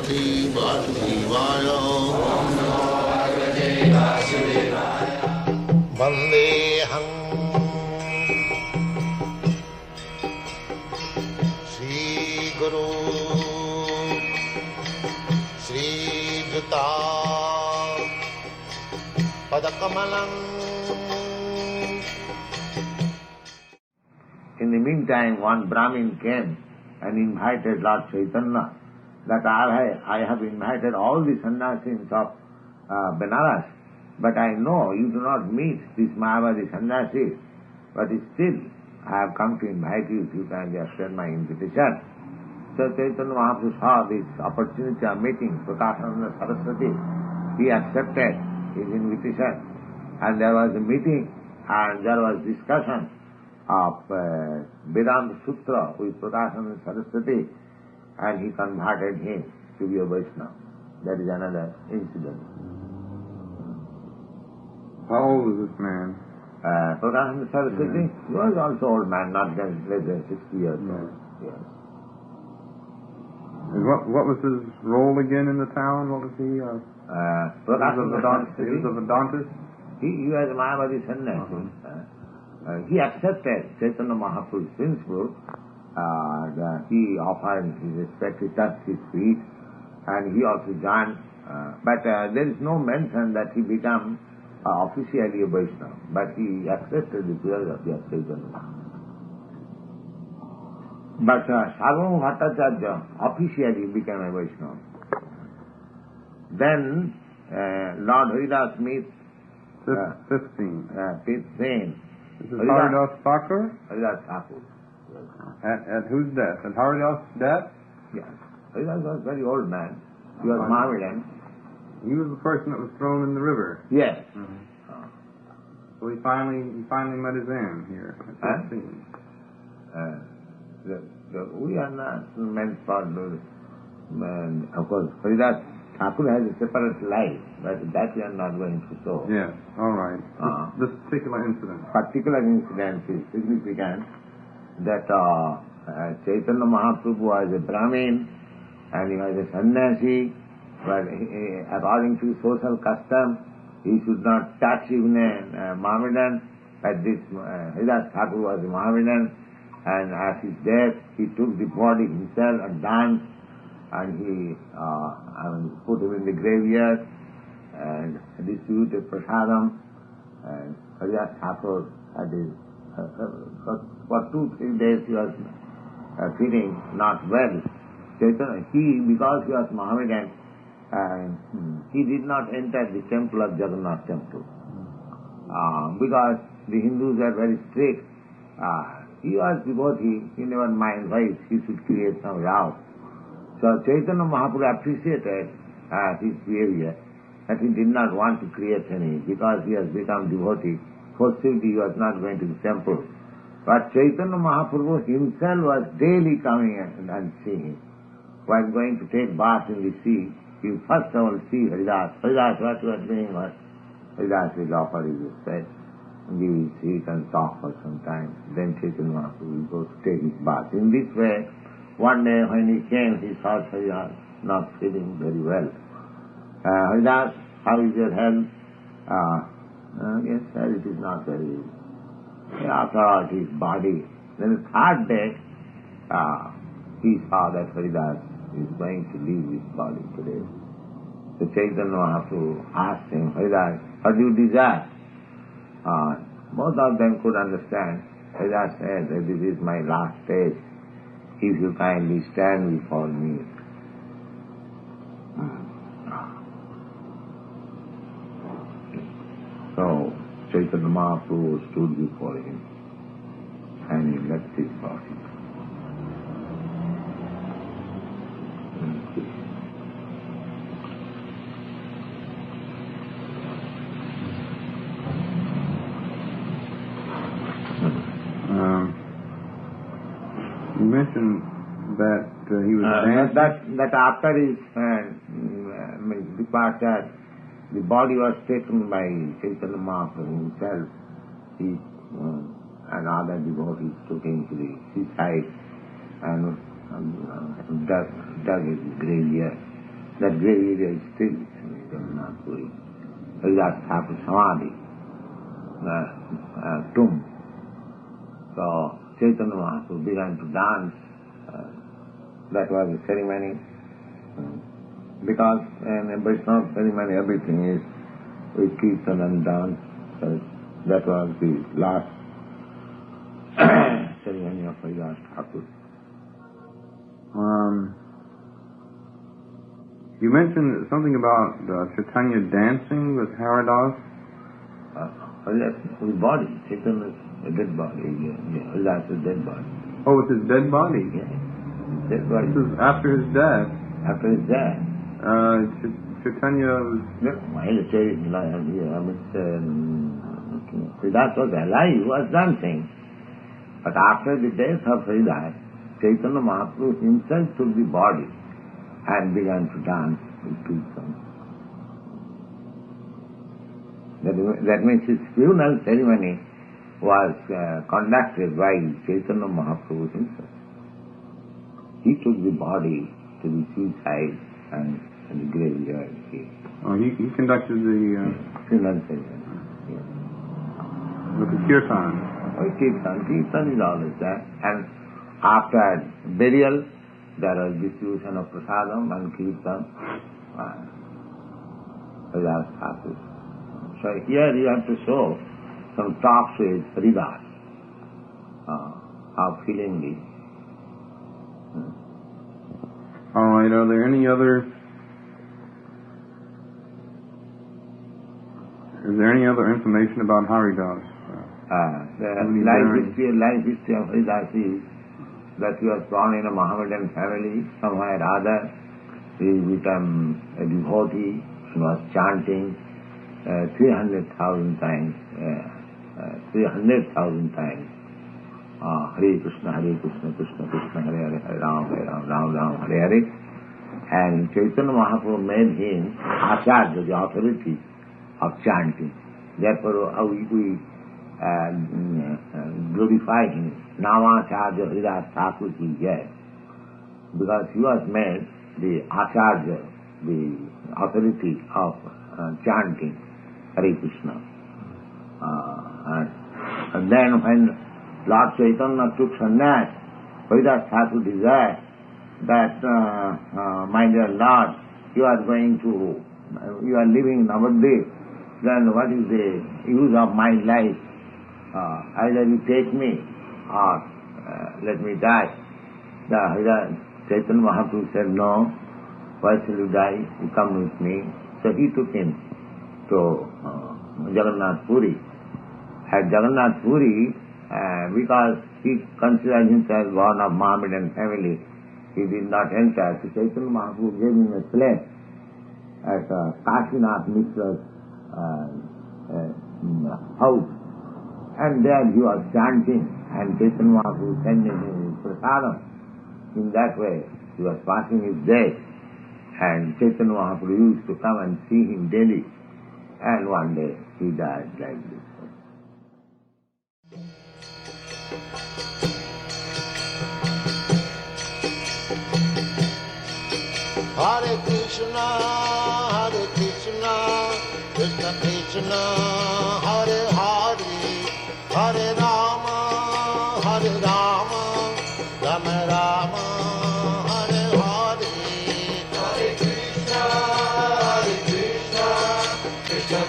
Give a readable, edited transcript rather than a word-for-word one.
Bhagavate Vasudevaya. Om Namo Bhagavate Vasudevaya. Vandeham Shri Guru Shri Juta Padakamalam. In the meantime, one Brahmin came and invited Lord Chaitanya that I have invited all the sannyasis of Benares, but I know you do not meet these Mayavadi sannyasis, but still I have come to invite you if you can accept my invitation. So Chaitanya Mahaprabhu saw this opportunity of meeting Prakashananda Saraswati. He accepted his invitation, and there was a meeting and there was discussion of Vedanta Sutra with Prakashananda Saraswati, and he converted him to be a Vaishnava. That is another incident. How old was this man? Prakashananda Saraswati, he was also old man, not less than 60 years old. Yes. And what was his role again in the town? What was he? Prakashananda Saraswati. He was a Vedantist? He was a Mayavadi sannyasi. He accepted Chaitanya Mahaprabhu's principle. He offered his respect, he touched his feet, and he also joined. But there is no mention that he became officially a Vaishnava, but he accepted the philosophy of Chaitanya Mahaprabhu. But Sarvabhauma Bhattacharya officially became a Vaishnava. Then Lord Haridas meets 15. This is Haridas Thakur? Haridas Thakur. At whose death? At Haridas' death? Yes. Haridas was a very old man. He was Mohammedan. He was the person that was thrown in the river. Yes. Mm-hmm. So he finally met his end here. We are not meant for of course, Haridas Thakur has a separate life, but that we are not going to show. Yes, all right. This particular incident. Particular incident is significant that Chaitanya Mahaprabhu was a Brahmin and he was a sannyasi, but according to social custom, he should not touch even a Mohammedan. But this Haridas Thakur was a Mohammedan, and at his death, he took the body himself and danced, and he put him in the graveyard and distributed prasadam. And Haridas Thakur had his, for 2-3 days he was feeling not well. Chaitanya, because he was Mohammedan, he did not enter the temple of Jagannath temple. Because the Hindus are very strict. He was devotee, he never mind why he should create some row. So Chaitanya Mahaprabhu appreciated his behavior, that he did not want to create any, because he has become devotee. Forcibly he was not going to the temple. But Chaitanya Mahaprabhu himself was daily coming and seeing him. While going to take bath in the sea, he first of all see Haridas. Haridas, what you are doing? Haridas will offer his respect. We will sit and talk for some time. Then Chaitanya Mahaprabhu will go to take his bath. In this way, one day when he came, he saw Haridas not feeling very well. Haridas, how is your health? Yes, sir, it is not very. After all, his body. Then the third day, he saw that Haridas is going to leave his body today. So Chaitanya Mahaprabhu asked him, Haridas, what do you desire? Both of them could understand. Haridas said that this is my last stage. If you kindly stand before me. So Chaitanya Mahaprabhu stood before him and he left his body. You mentioned that he was that after his departure, the body was taken by Chaitanya Mahaprabhu himself. He and other devotees took him to the seaside and dug his graveyard. that grave area is still in Jagannath Puri. Haridas Thakur Samadhi, tomb. So Chaitanya Mahaprabhu began to dance. That was the ceremony. Because in a Vaishnava ceremony everything is with kirtan and dance. So that was the last ceremony of Haridas Thakur. You mentioned something about Chaitanya dancing with Haridas. His body, Chaitanya is a dead body. Haridas is a dead body. Oh, it's his dead body? Yeah. Dead body. This is after his death. After his death. Chaitanya was... Haridas was alive, he was dancing. But after the death of Haridas, Chaitanya Mahaprabhu himself took the body and began to dance with kirtan. That means his funeral ceremony was conducted by Chaitanya Mahaprabhu himself. He took the body to the seaside and the graveyard here. Oh, he conducted the... funeral ceremony. Yeah. With the kirtan. Kirtan is always there. And after burial, there was distribution of prasadam and kirtan. So here you have to show some talks with Haridas, how feelingly. All right, are there any other... Is there any other information about Haridas? The life history of Haridas is that he was born in a Mohammedan family. Somewhere or other, he became a devotee and was chanting 300,000 times. 300,000 times. Hare Krishna, Krishna Krishna, Hare Hare, Hare Ram, Ram Ram, Hare Hare. And Chaitanya Mahaprabhu made him Acharya, the authority of chanting. Therefore, we glorify him. Namacharya Haridas Thakur ki jai. Because he was made the Acharya, the authority of chanting Hare Krishna. And then when Lord Chaitanya took sannyas, Haridas Thakur desired that, my dear Lord, you are living nowadays, then what is the use of my life? Either you take me or let me die. The Chaitanya Mahaprabhu said, no, why shall you die? You come with me. So he took him to Jagannath Puri. At Jagannath Puri, because he considered himself born of Mohammedan family, he did not enter. So Chaitanya Mahaprabhu gave him a place at Kashinath Mishra's house. And there he was chanting, and Chaitanya Mahaprabhu sending him prasadam. In that way, he was passing his day, and Chaitanya Mahaprabhu used to come and see him daily. And one day he died like this. Hare Krishna, Krishna Krishna, Hare Hare, Hare Rama, Rama Rama, Hare Hare. Hare Krishna, Krishna